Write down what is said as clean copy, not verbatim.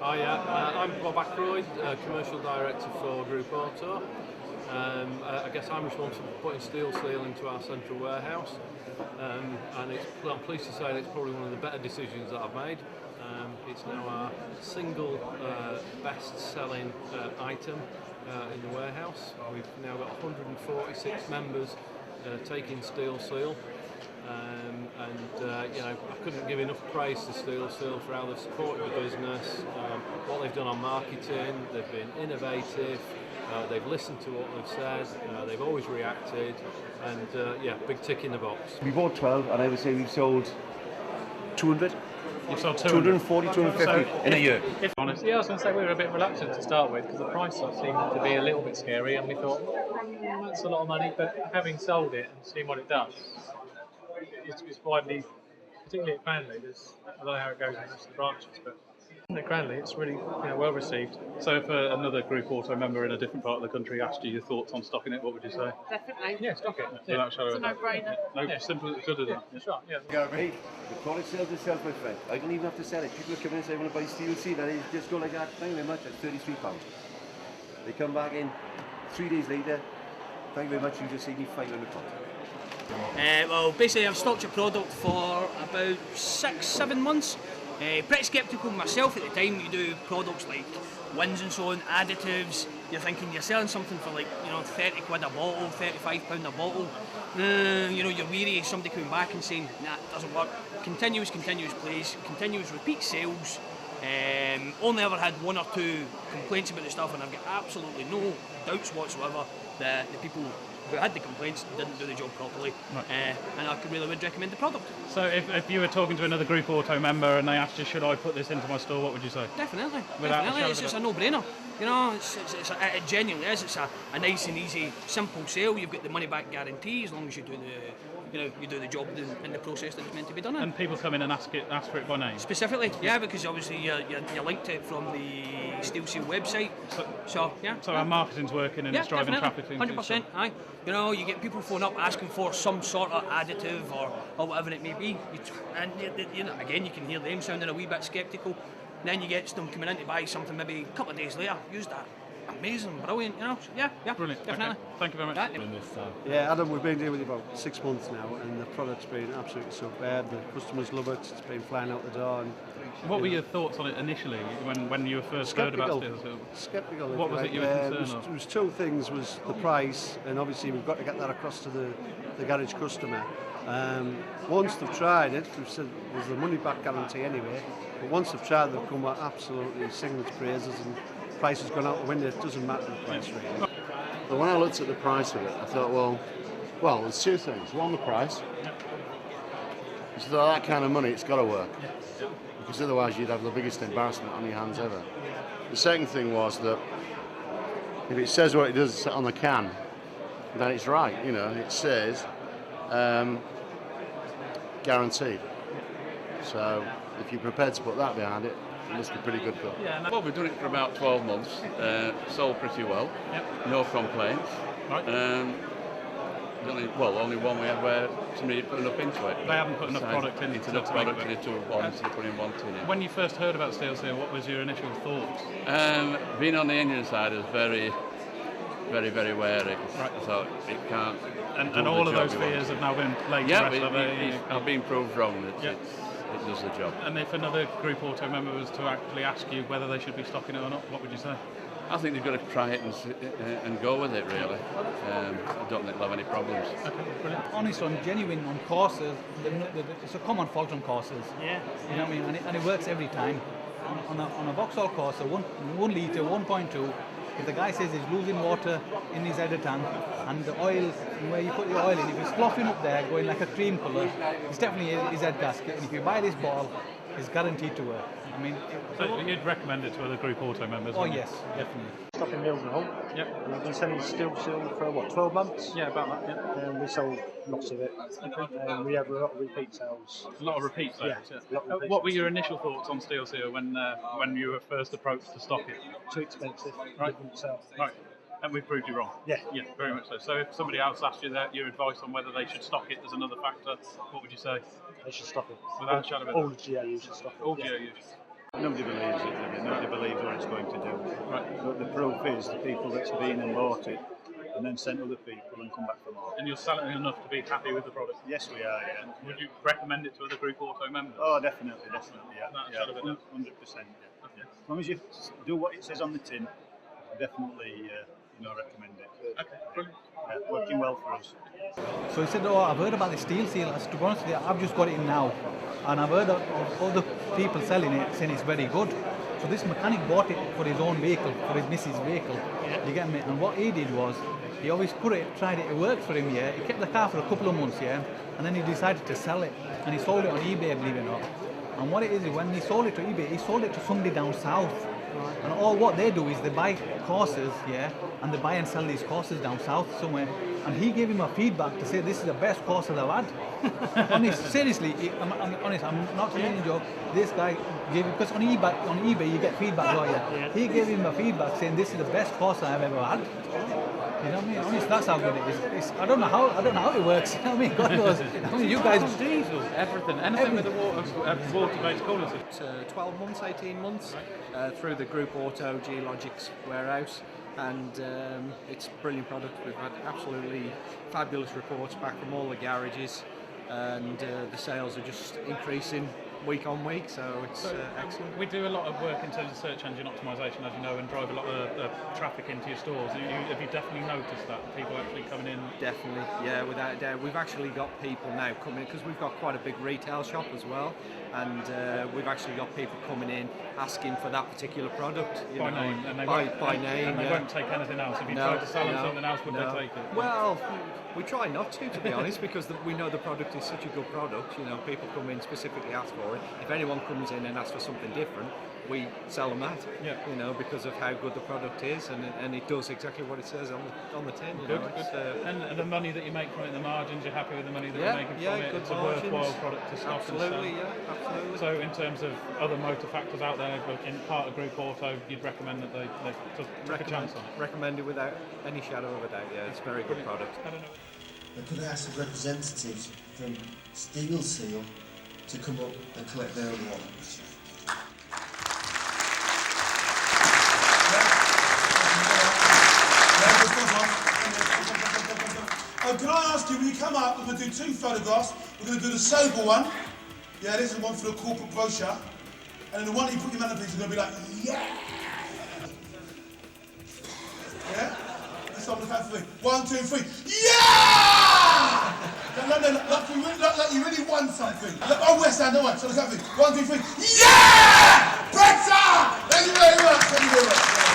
I'm Bob Ackroyd, Commercial Director for Group Auto. I guess I'm responsible for putting steel seal into our central warehouse, and I'm pleased to say that it's probably one of the better decisions that I've made. It's now our single best-selling item in the warehouse. We've now got 146 members taking steel seal. I couldn't give enough praise to Steel Seal for how they've supported the business, what they've done on marketing. They've been innovative, they've listened to what we've said, they've always reacted, and big tick in the box. We bought 12, and I would say we've sold 200. You've sold 240, 250 in a year. Honestly, I was going to say we were a bit reluctant to start with because the price seemed to be a little bit scary, and we thought that's a lot of money. But having sold it and seen what it does, it's widely, particularly at Cranley. I don't know how it goes in the rest of the branches, but at Cranley it's really well received. So if another Group Auto member in a different part of the country asked you your thoughts on stocking it, what would you say? Definitely. Yeah, stock it. Without shadow It's a of a doubt. no-brainer. No, simple as good as that. That's right. Yeah. Hey, the product sells itself, my friend. I don't even have to sell it. People come in and say, I want to buy steel seal, and they just go like that. Thank you very much, at £33. They come back in 3 days later. Thank you very much, you just saved me £500. Well, basically I've stocked your product for about 6-7 months. Pretty sceptical myself at the time. You do products like wins and so on, additives. You're thinking you're selling something for like 30 quid a bottle, £35 a bottle. You're weary of somebody coming back and saying, nah, it doesn't work. Continuous plays, continuous repeat sales. Only ever had 1 or 2 complaints about the stuff, and I've got absolutely no doubts whatsoever that the people who had the complaints didn't do the job properly, right. And I really would recommend the product. So if you were talking to another Group Auto member and they asked you, should I put this into my store, what would you say? Definitely. It's just a no-brainer. It genuinely is. It's a nice and easy, simple sale. You've got the money back guarantee as long as you do the job in the process that it's meant to be done in. And people come in and ask for it by name? Specifically, yeah, because obviously you're linked to it from the Steel Seal website. So our marketing's working and it's driving traffic. 100%. Aye. You get people phone up asking for some sort of additive or whatever it may be, and again you can hear them sounding a wee bit sceptical. And then you get them coming in to buy something maybe a couple of days later. Use that. Amazing, brilliant, Yeah, brilliant. Definitely. Okay. Thank you very much. Yeah, Adam, we've been dealing with you about 6 months now, and the product's been absolutely superb. The customers love it. It's been flying out the door. And, what were your thoughts on it initially when you first heard about Steel Seal? Sceptical. What was it you were concerned of? There was 2 things: was the price, and obviously we've got to get that across to the garage customer. Once they've tried it, we've said there's the money back guarantee anyway. But once they've tried, they've come with absolutely singing its praises, and price has gone out the window. It doesn't matter the price really. But when I looked at the price of it, I thought, well, there's 2 things. One, the price. So that kind of money, it's got to work. Because otherwise you'd have the biggest embarrassment on your hands ever. The second thing was that if it says what it does on the can, then it's right. It says guaranteed. So if you're prepared to put that behind it, it must be pretty good. Yeah, well, we've done it for about 12 months, sold pretty well, no complaints. Right. Only one we had where somebody put enough into it. They haven't put enough product into enough product into one, so they're putting 1 tin in. When you first heard about Steel Seal, what was your initial thoughts? Being on the engine side is very, very, very wary. Right. So it can't. And all of those fears have now been laid to rest. I've been proved wrong. It does the job. And if another Group Auto member was to actually ask you whether they should be stocking it or not, what would you say? I think they've got to try it and go with it, really. I don't think they'll have any problems. Okay, brilliant. Honest on genuine on courses, it's a common fault on courses. Yeah. You know what I mean? And it works every time. On a Vauxhall course, 1 litre, 1.2, if the guy says he's losing water in his header tank and the oil, where you put the oil in, if it's sloughing up there, going like a cream colour, it's definitely his head gasket. And if you buy this ball, it's guaranteed to work. I mean, so you'd recommend it to other Group Auto members? Oh yes, definitely. Stocking Mills and Hull. Yep. And I've been selling Steel Seal for 12 months? Yeah, about that. Yeah. And we sold lots of it. Okay. And we have a lot of repeat sales. A lot of repeat sales. Yeah. What were your initial thoughts on Steel Seal when you were first approached to stock it? Too expensive. Right. Didn't sell. Right. And we've proved you wrong. Yeah. Yeah, very much so. So if somebody else asked you your advice on whether they should stock it as another factor, what would you say? They should stock it. Without a shadow of a doubt. All GAUs should stock it. All GAUs. Nobody believes it, really. Nobody believes what it's going to do. Right. But the proof is the people that's been and bought it and then sent other people and come back for more. And you're selling enough to be happy with the product? Yes, we are, yeah. Would you recommend it to other Group Auto members? Oh, definitely, yeah. That sort of it, 100%, yeah. As long as you do what it says on the tin, definitely recommend it. Okay, brilliant. Yeah, working well for us. So he said, oh, I've heard about the steel seal. I said, to be honest with you, I've just got it now. And I've heard of other people selling it, saying it's very good. So this mechanic bought it for his own vehicle, for his missus' vehicle. You get me? And what he did was, he always tried it, it worked for him, yeah. He kept the car for a couple of months, yeah. And then he decided to sell it. And he sold it on eBay, believe it or not. And what it is, when he sold it to eBay, he sold it to somebody down south. And all what they do is they buy courses, yeah, and they buy and sell these courses down south somewhere. And he gave him a feedback to say this is the best course that I've had. Honest, seriously, I'm honest, I'm not telling you a joke. This guy gave, because on eBay you get feedback, don't you? He gave him a feedback saying this is the best course I've ever had. You know what I mean? Honest, that's how good it is. I don't know how it works. You know what I mean? God knows. I mean, you guys. Diesel, anything with the water-based coolers. 12 months, 18 months through the Group Auto G-logix warehouse, and it's a brilliant product. We've had absolutely fabulous reports back from all the garages, and the sales are just increasing week on week, so it's excellent. We do a lot of work in terms of search engine optimization, as you know, and drive a lot of traffic into your stores. Have you definitely noticed that? People actually coming in? Definitely, yeah, without a doubt. We've actually got people now coming in, because we've got quite a big retail shop as well, and we've actually got people coming in asking for that particular product. By name, and they won't take anything else. If you tried to sell them something else, would they take it? Well, we try not to be honest, because we know the product is such a good product. You know, people come in specifically ask for it. If anyone comes in and asks for something different, we sell them that. Yeah. You know, because of how good the product is, and it does exactly what it says on the tin. You know, and the money that you make from it, the margins, you're happy with the money that you're making from it? It's margins. A worthwhile product to stock and sell. Absolutely. So in terms of other motor factors out there, in part of Group Auto, you'd recommend that they took a chance on it? Recommend it without any shadow of a doubt. Yeah, it's a very good product. I could ask the representatives from Steel Seal to come up and collect their awards. Can I ask you, when you come up, we're going to do 2 photographs. We're going to do the sober one. Yeah, this is one for the corporate brochure. And then the one that you put your mantelpiece is going to be like, yeah! Yeah? Let's start with the count of 3. 1, 2, 3. Yeah! Like you really won something. Oh, West End, don't worry. So the count of 3. 1, 2, 3. Yeah! Better! Thank you very much.